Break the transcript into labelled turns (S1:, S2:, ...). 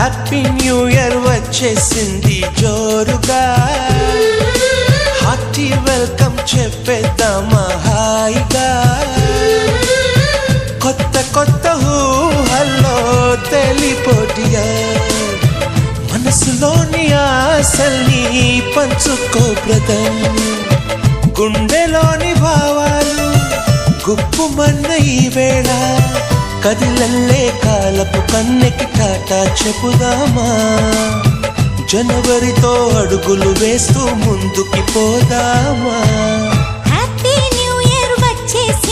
S1: Happy new year వచ్చేసింది జోరుగా, hearty welcome చెప్పేద్దామా హాయిగా. కొత్త కొత్త ఊహల్లో తెలిపోటియా, మనసులోని ఆశల్ని పంచుకో బ్రదర్. గుండెలోని భావాలు గుప్పుమన్న ఈ వేళ, కదిలల్లే కాలపు కన్నెకి టాటా చెప్పుదామా. జనవరితో అడుగులు వేస్తూ ముందుకి పోదామా.
S2: హ్యాపీ న్యూ ఇయర్ వచ్చేసి